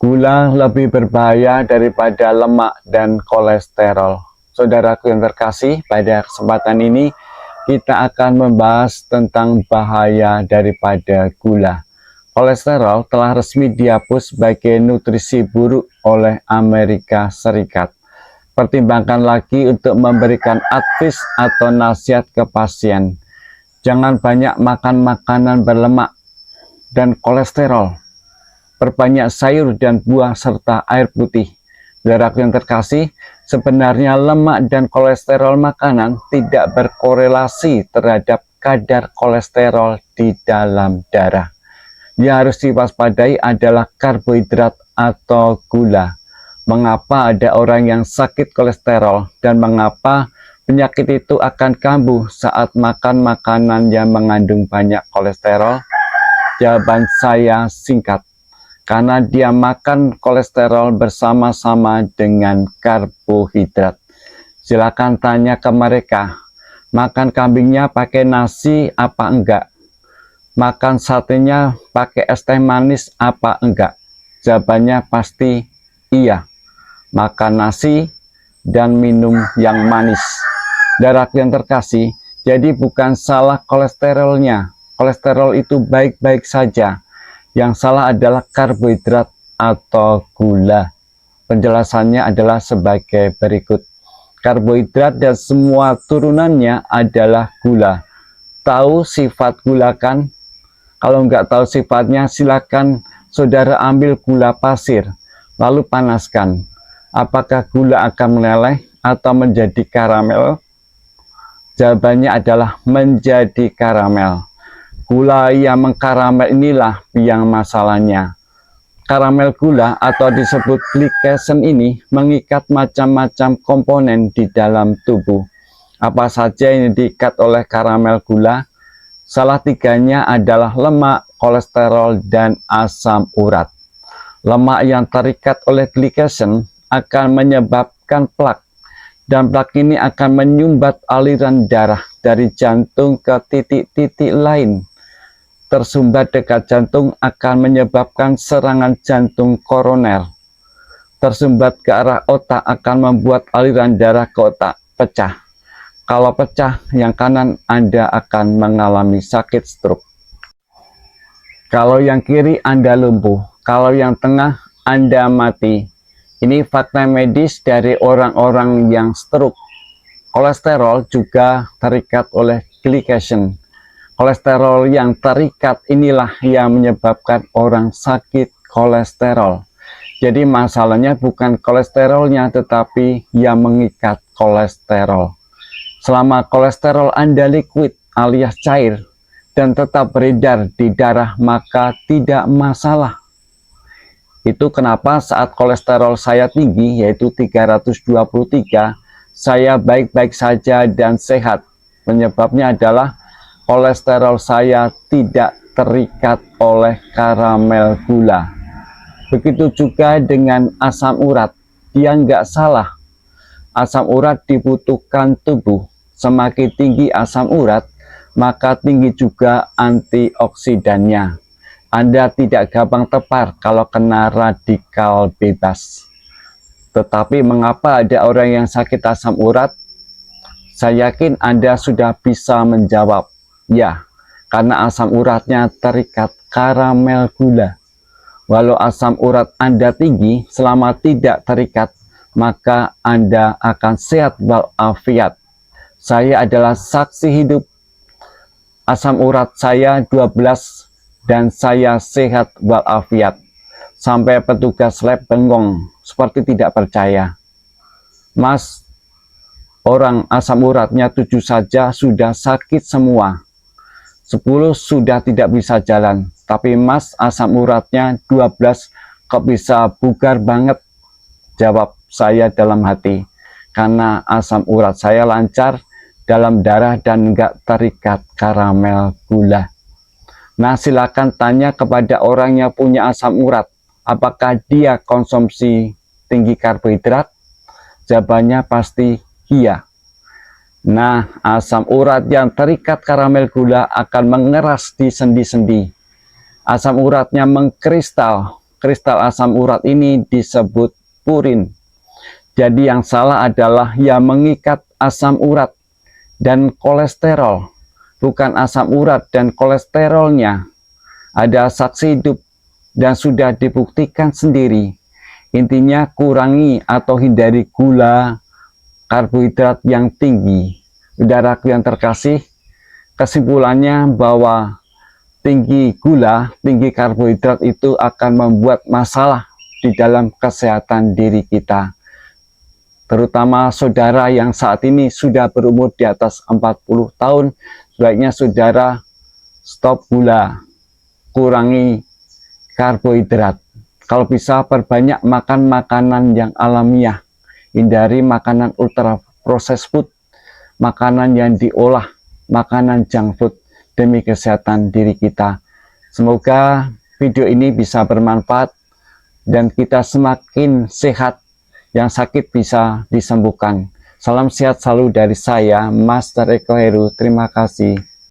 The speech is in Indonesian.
Gula lebih berbahaya daripada lemak dan kolesterol. Saudaraku yang terkasih, pada kesempatan ini kita akan membahas tentang bahaya daripada gula. Kolesterol telah resmi dihapus sebagai nutrisi buruk oleh Amerika Serikat. Pertimbangkan lagi untuk memberikan advice atau nasihat ke pasien. Jangan banyak makan makanan berlemak dan kolesterol. Perbanyak sayur dan buah serta air putih. Saudaraku yang terkasih, sebenarnya lemak dan kolesterol makanan tidak berkorelasi terhadap kadar kolesterol di dalam darah. Yang harus diwaspadai adalah karbohidrat atau gula. Mengapa ada orang yang sakit kolesterol dan mengapa penyakit itu akan kambuh saat makan makanan yang mengandung banyak kolesterol? Jawaban saya singkat. Karena dia makan kolesterol bersama-sama dengan karbohidrat. Silakan tanya ke mereka, makan kambingnya pakai nasi apa enggak? Makan satenya pakai es teh manis apa enggak? Jawabannya pasti iya. Makan nasi dan minum yang manis. Saudaraku yang terkasih, jadi bukan salah kolesterolnya. Kolesterol itu baik-baik saja. Yang salah adalah karbohidrat atau gula. Penjelasannya adalah sebagai berikut. Karbohidrat dan semua turunannya adalah gula. Tahu sifat gula kan? Kalau nggak tahu sifatnya, silakan saudara ambil gula pasir, lalu panaskan. Apakah gula akan meleleh atau menjadi karamel? Jawabannya adalah menjadi karamel. Gula yang mengkaramel inilah yang masalahnya. Karamel gula atau disebut glycation ini mengikat macam-macam komponen di dalam tubuh. Apa saja yang diikat oleh karamel gula? Salah tiganya adalah lemak, kolesterol, dan asam urat. Lemak yang terikat oleh glycation akan menyebabkan plak. Dan plak ini akan menyumbat aliran darah dari jantung ke titik-titik lain. Tersumbat dekat jantung akan menyebabkan serangan jantung koroner. Tersumbat ke arah otak akan membuat aliran darah ke otak pecah. Kalau pecah yang kanan, Anda akan mengalami sakit stroke. Kalau yang kiri, Anda lumpuh. Kalau yang tengah, Anda mati. Ini fakta medis dari orang-orang yang stroke. Kolesterol juga terikat oleh glycation. Kolesterol yang terikat inilah yang menyebabkan orang sakit kolesterol. Jadi masalahnya bukan kolesterolnya, tetapi yang mengikat kolesterol. Selama kolesterol Anda liquid alias cair dan tetap beredar di darah, maka tidak masalah. Itu kenapa saat kolesterol saya tinggi, yaitu 323, saya baik-baik saja dan sehat. Penyebabnya adalah kolesterol saya tidak terikat oleh karamel gula. Begitu juga dengan asam urat, dia nggak salah. Asam urat dibutuhkan tubuh. Semakin tinggi asam urat, maka tinggi juga antioksidannya. Anda tidak gampang tepar kalau kena radikal bebas. Tetapi mengapa ada orang yang sakit asam urat? Saya yakin Anda sudah bisa menjawab. Ya, karena asam uratnya terikat karamel gula. Walau asam urat Anda tinggi, selama tidak terikat, maka Anda akan sehat walafiat. Saya adalah saksi hidup. Asam urat saya 12 dan saya sehat walafiat. Sampai petugas lab bengong, seperti tidak percaya. Mas, orang asam uratnya 7 saja sudah sakit semua. 10 sudah tidak bisa jalan, tapi Mas asam uratnya 12 kok bisa bugar banget? Jawab saya dalam hati, karena asam urat saya lancar dalam darah dan enggak terikat karamel gula. Nah, silakan tanya kepada orang yang punya asam urat, apakah dia konsumsi tinggi karbohidrat? Jawabannya pasti iya. Nah, asam urat yang terikat karamel gula akan mengeras di sendi-sendi. Asam uratnya mengkristal. kristal asam urat ini disebut purin. Jadi yang salah adalah yang mengikat asam urat dan kolesterol, bukan asam urat dan kolesterolnya. Ada saksi hidup dan sudah dibuktikan sendiri. Intinya kurangi atau hindari gula, karbohidrat yang tinggi. Saudaraku yang terkasih, kesimpulannya bahwa tinggi gula, tinggi karbohidrat itu akan membuat masalah di dalam kesehatan diri kita. Terutama saudara yang saat ini sudah berumur di atas 40 tahun, sebaiknya saudara stop gula, kurangi karbohidrat. Kalau bisa perbanyak makan makanan yang alamiah, hindari makanan ultra processed food, makanan yang diolah, makanan junk food, demi kesehatan diri kita. Semoga video ini bisa bermanfaat dan kita semakin sehat, yang sakit bisa disembuhkan. Salam sehat selalu dari saya, Master Eko Heru. Terima kasih.